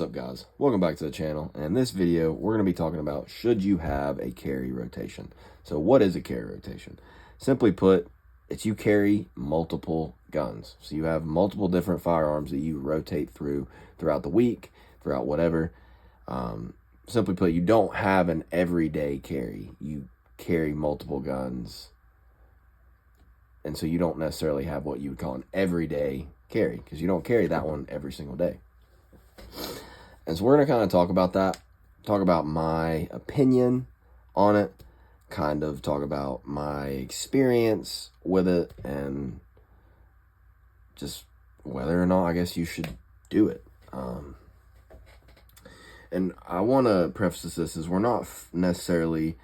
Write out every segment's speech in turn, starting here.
What's up, guys? Welcome back to the channel. And in this video, we're going to be talking about should you have a carry rotation. So what is a carry rotation? Simply put, it's you carry multiple guns. So you have multiple different firearms that you rotate throughout the week, throughout whatever. Simply put, you don't have an everyday carry. You carry multiple guns. And so you don't necessarily have what you would call an everyday carry, because you don't carry that one every single day. And so we're going to kind of talk about that, talk about my opinion on it, kind of talk about my experience with it, and just whether or not I guess you should do it. And I want to preface this as we're not necessarily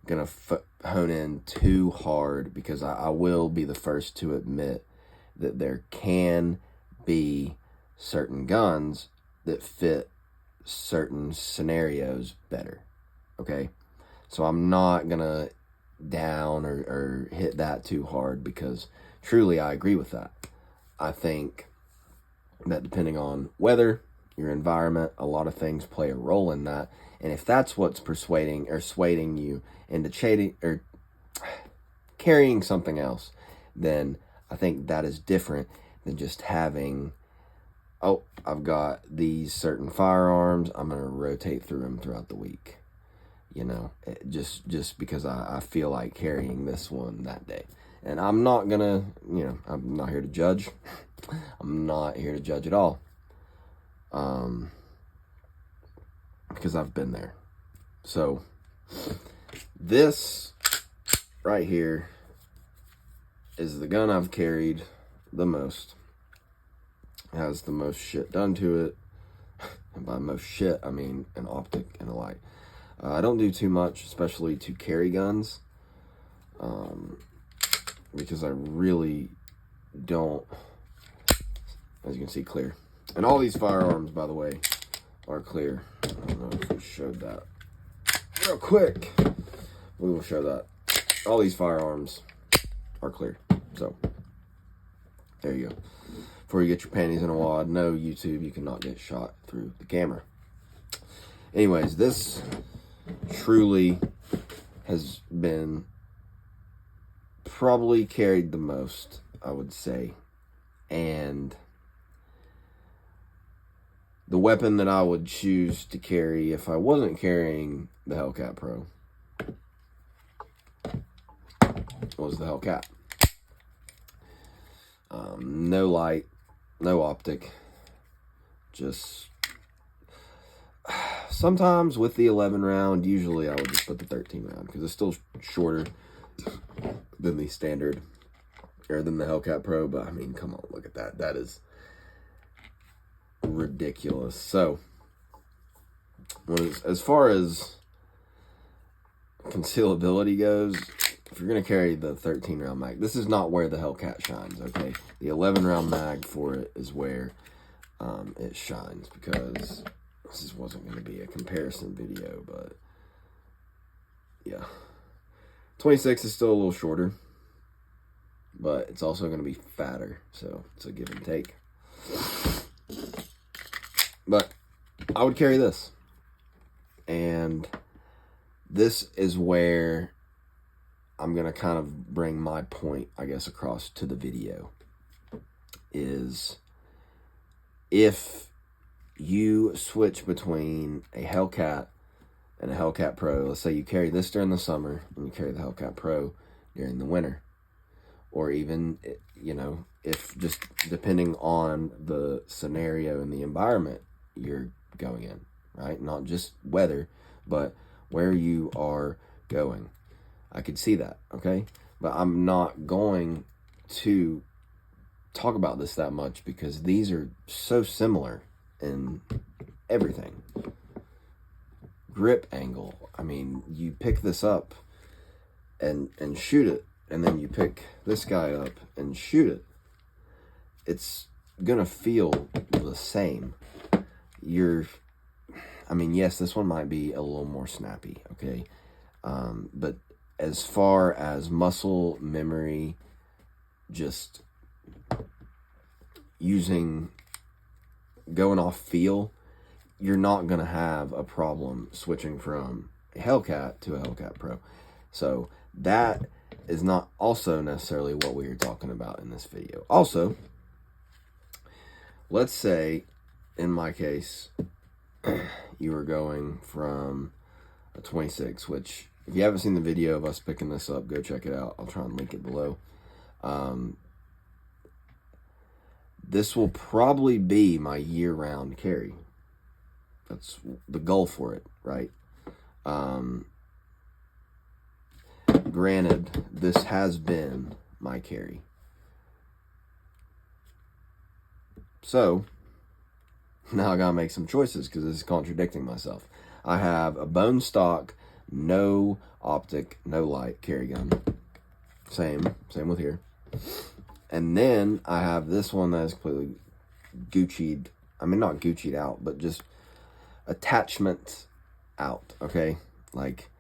going to hone in too hard, because I will be the first to admit that there can be certain guns that fit certain scenarios better. Okay, so I'm not gonna down or hit that too hard, because truly I agree with that. I think that depending on weather, your environment, a lot of things play a role in that. And if that's what's persuading or swaying you into carrying something else, then I think that is different than just having, oh, I've got these certain firearms, I'm going to rotate through them throughout the week. You know, just because I feel like carrying this one that day. And I'm not going to, I'm not here to judge. I'm not here to judge at all. Because I've been there. So, this right here is the gun I've carried the most. Has the most shit done to it. And by most shit, I mean an optic and a light. I don't do too much, especially to carry guns, because I really don't, as you can see, clear. And all these firearms, by the way, are clear. I don't know if we showed that real quick. We will show that. All these firearms are clear. So, there you go. Before you get your panties in a wad, no, YouTube, you cannot get shot through the camera. Anyways, this truly has been probably carried the most, I would say. And the weapon that I would choose to carry if I wasn't carrying the Hellcat Pro was the Hellcat. No light, no optic, just sometimes with the 11 round, usually I would just put the 13 round because it's still shorter than the standard, or than the Hellcat Pro. But I mean, come on, look at that. That is ridiculous. So, as far as concealability goes, if you're going to carry the 13 round mag, this is not where the Hellcat shines, okay? The 11 round mag for it is where it shines, because this wasn't going to be a comparison video, but yeah. 26 is still a little shorter, but it's also going to be fatter, so it's a give and take. But I would carry this, and this is where I'm going to kind of bring my point, I guess, across to the video, is if you switch between a Hellcat and a Hellcat Pro, let's say you carry this during the summer and you carry the Hellcat Pro during the winter, or even, if just depending on the scenario and the environment you're going in, right? Not just weather, but where you are going. I could see that, okay? But I'm not going to talk about this that much, because these are so similar in everything. Grip angle. I mean, you pick this up and shoot it, and then you pick this guy up and shoot it. It's gonna feel the same. Yes, this one might be a little more snappy, okay? But as far as muscle memory, just going off feel, you're not going to have a problem switching from a Hellcat to a Hellcat Pro. So that is not also necessarily what we are talking about in this video. Also, let's say, in my case, you were going from a 26, which, if you haven't seen the video of us picking this up, go check it out. I'll try and link it below. This will probably be my year-round carry. That's the goal for it, right? Granted, this has been my carry. So, now I gotta make some choices because this is contradicting myself. I have a bone stock, no optic, no light carry gun. Same with here. And then I have this one that is completely Gucci'd. I mean, not Gucci'd out, but just attachments out, okay? Like,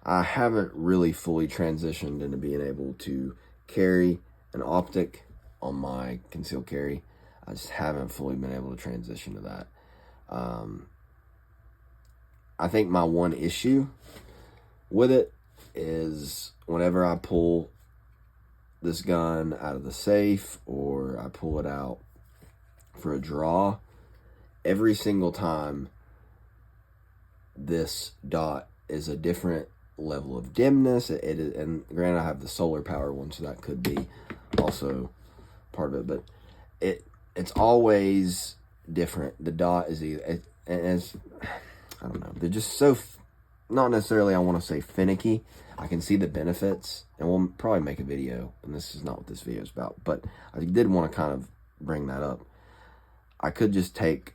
I haven't really fully transitioned into being able to carry an optic on my concealed carry. I just haven't fully been able to transition to that. I think my one issue with it is whenever I pull this gun out of the safe or I pull it out for a draw, every single time this dot is a different level of dimness. It is, and granted, I have the solar power one, so that could be also part of it, but it's always different. The dot is either, I don't know, they're just so not necessarily, I want to say, finicky. I can see the benefits, and we'll probably make a video, and this is not what this video is about, but I did want to kind of bring that up. I could just take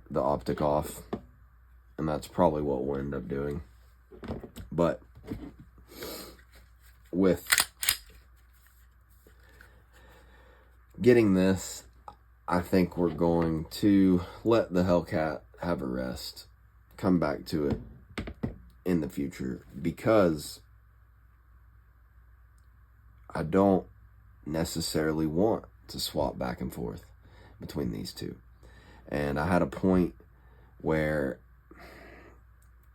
the optic off, and that's probably what we'll end up doing. But with getting this, I think we're going to let the Hellcat have a rest, come back to it in the future, because I don't necessarily want to swap back and forth between these two. And I had a point where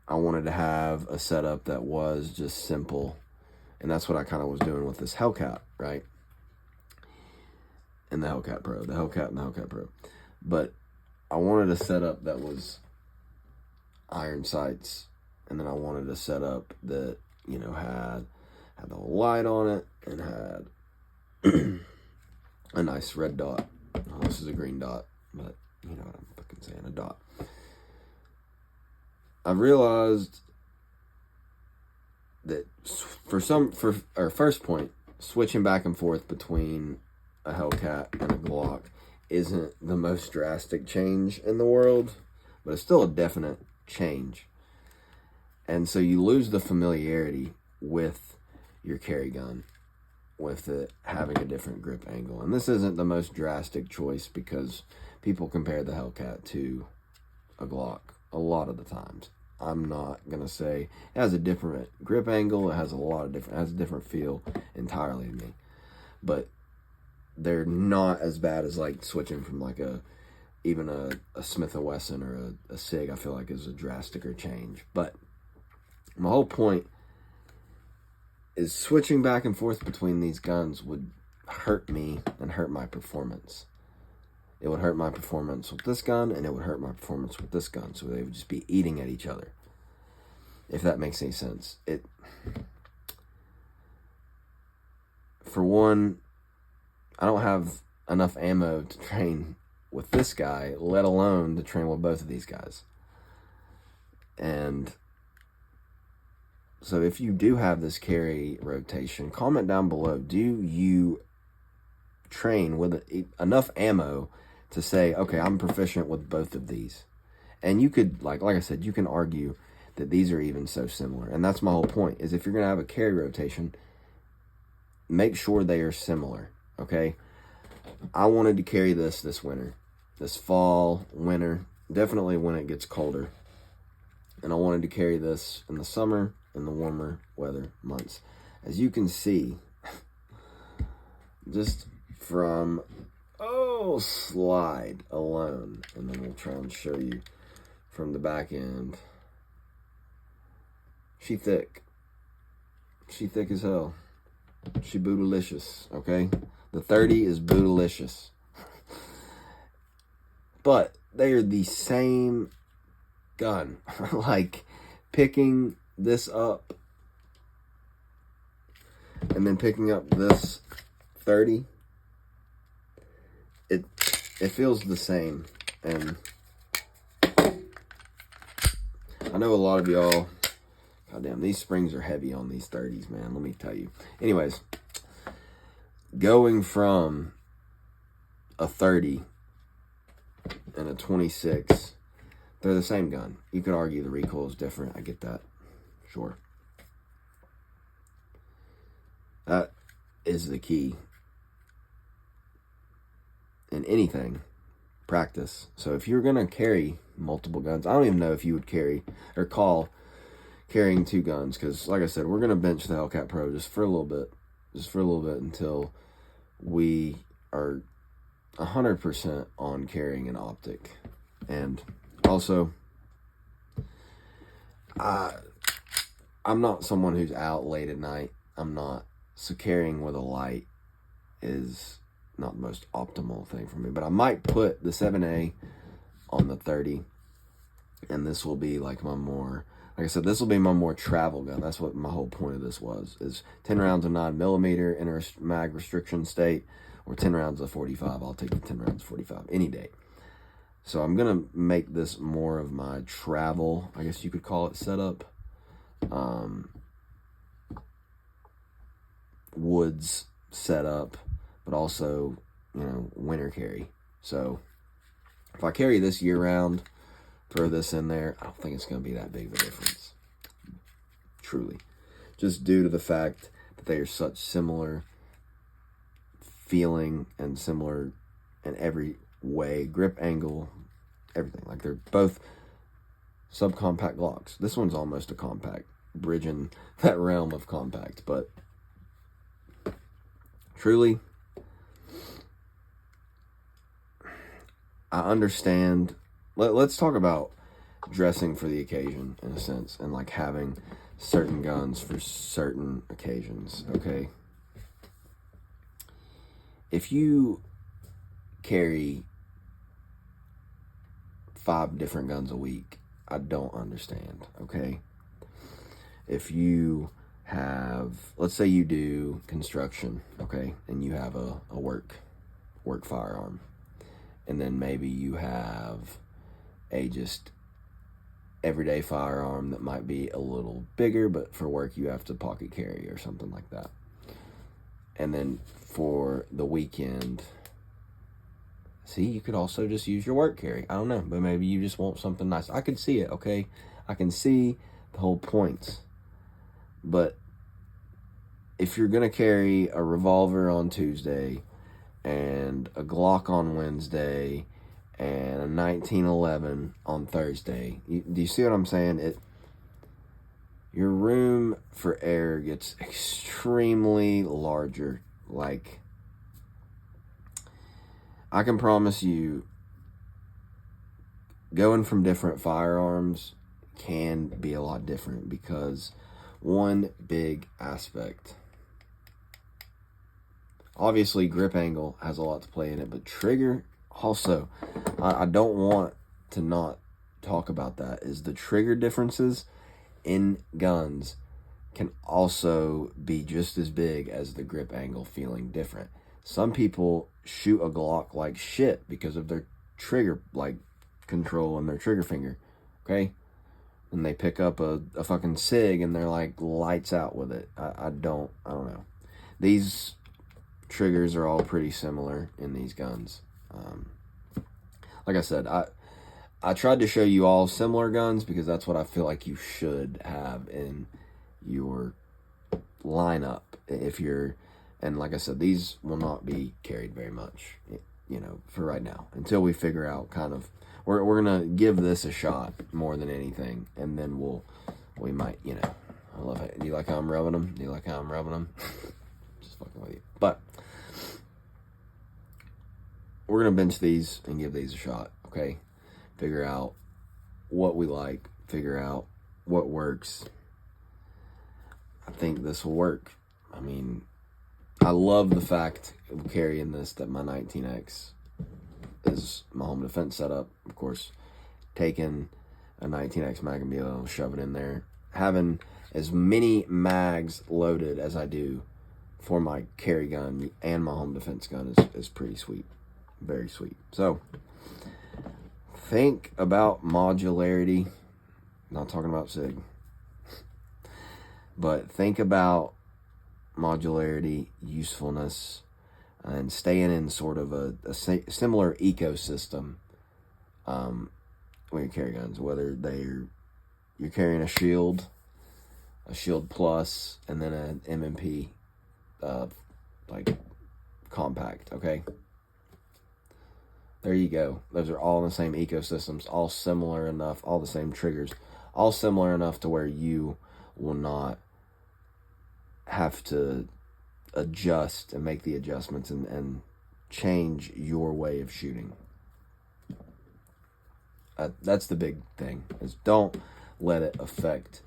I wanted to have a setup that was just simple, and that's what I kind of was doing with this Hellcat, right? And the Hellcat Pro, the Hellcat and the Hellcat Pro. But I wanted a setup that was iron sights, and then I wanted a setup that, you know, had the light on it and had a nice red dot. Oh, this is a green dot, but you know what I'm fucking saying, a dot. I realized that for our first point, switching back and forth between a Hellcat and a Glock isn't the most drastic change in the world, but it's still a definite change. And so you lose the familiarity with your carry gun, with it having a different grip angle. And this isn't the most drastic choice because people compare the Hellcat to a Glock a lot of the times. I'm not going to say it has a different grip angle. It has it has a different feel entirely to me. But they're not as bad as like switching from like even a Smith & Wesson or a SIG. I feel like is a drasticer change. But my whole point is switching back and forth between these guns would hurt me and hurt my performance. It would hurt my performance with this gun, and it would hurt my performance with this gun. So they would just be eating at each other, if that makes any sense. For one, I don't have enough ammo to train with this guy, let alone to train with both of these guys. And so if you do have this carry rotation, comment down below, do you train with enough ammo to say, okay, I'm proficient with both of these? And you could, like I said, you can argue that these are even so similar. And that's my whole point, is if you're going to have a carry rotation, make sure they are similar, okay? I wanted to carry this winter, this fall, winter, definitely when it gets colder. And I wanted to carry this in the summer, in the warmer weather months. As you can see, just from slide alone, and then we'll try and show you from the back end. She thick. She thick as hell. She bootylicious, okay? The 30 is bootylicious. But they are the same gun. Like, picking this up and then picking up this 30, it feels the same. And I know a lot of y'all, goddamn, these springs are heavy on these 30s, man, let me tell you. Anyways, going from a 30 and a 26, they're the same gun. You could argue the recoil is different. I get that. Sure. That is the key in anything. Practice. So if you're going to carry multiple guns, I don't even know if you would carry or call carrying 2 guns, because like I said, we're going to bench the Hellcat Pro just for a little bit. Just for a little bit until we are 100% on carrying an optic. And also, I'm not someone who's out late at night. I'm not. So carrying with a light is not the most optimal thing for me. But I might put the 7A on the 30. And this will be like my more, like I said, this will be my more travel gun. That's what my whole point of this was. Is 10 rounds of 9mm in a mag restriction state, or 10 rounds of 45. I'll take the 10 rounds of 45 any day. So I'm going to make this more of my travel, I guess you could call it, setup. Woods setup, but also, you know, winter carry. So if I carry this year round, throw this in there, I don't think it's going to be that big of a difference. Truly. Just due to the fact that they are such similar feeling and similar in every way, grip angle, everything. Like, they're both subcompact Glocks. This one's almost a compact, bridging that realm of compact, but truly, I understand. Let's talk about dressing for the occasion, in a sense, and like having certain guns for certain occasions, okay? If you carry 5 different guns a week, I don't understand, okay? If you have, let's say you do construction, okay, and you have a work firearm, and then maybe you have a just everyday firearm that might be a little bigger, but for work you have to pocket carry or something like that. And then for the weekend, see, you could also just use your work carry. I don't know, but maybe you just want something nice. I could see it, okay? I can see the whole point. But if you're going to carry a revolver on Tuesday and a Glock on Wednesday and a 1911 on Thursday, do you see what I'm saying? Your room for error gets extremely larger. Like, I can promise you, going from different firearms can be a lot different, because one big aspect, obviously grip angle has a lot to play in it, but trigger also, I don't want to not talk about that, is the trigger differences in guns can also be just as big as the grip angle feeling different. Some people shoot a Glock like shit because of their trigger, like, control and their trigger finger, okay? And they pick up a fucking SIG and they're like lights out with it. I don't know. These triggers are all pretty similar in these guns. Like I said, I tried to show you all similar guns because that's what I feel like you should have in your lineup if you're, and like I said, these will not be carried very much, you know, for right now, until we figure out kind of, we're gonna give this a shot more than anything, and then we might, you know, I love it. Do you like how I'm rubbing them? Do you like how I'm rubbing them? Just fucking with you. But we're gonna bench these and give these a shot, okay? Figure out what we like, figure out what works. I think this will work. I mean, I love the fact of carrying this, that my 19X is my home defense setup. Of course, taking a 19X Magnum Below, shove it in there. Having as many mags loaded as I do for my carry gun and my home defense gun is pretty sweet. Very sweet. So, think about modularity. Not talking about SIG. But think about modularity, usefulness, and staying in sort of a similar ecosystem when you carry guns, whether you're carrying a Shield Plus, and then an M&P like compact. Okay, there you go. Those are all in the same ecosystems, all similar enough, all the same triggers, all similar enough to where you will not have to adjust and make the adjustments and change your way of shooting. That's the big thing, is don't let it affect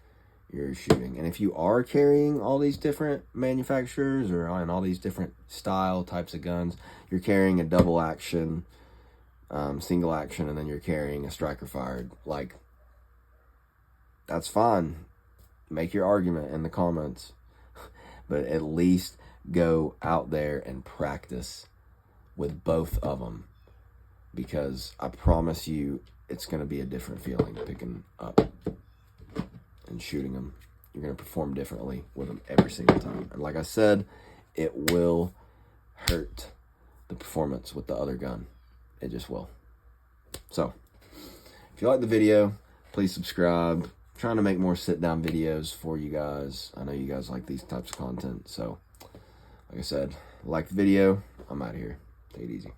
your shooting. And if you are carrying all these different manufacturers or on all these different style types of guns, you're carrying a double action, single action, and then you're carrying a striker fired, like, that's fine. Make your argument in the comments. But at least go out there and practice with both of them, because I promise you it's going to be a different feeling picking up and shooting them. You're going to perform differently with them every single time. And like I said, it will hurt the performance with the other gun. It just will. So, if you like the video, please subscribe. I'm trying to make more sit-down videos for you guys. I know you guys like these types of content. So, like I said, like the video. I'm out of here. Take it easy.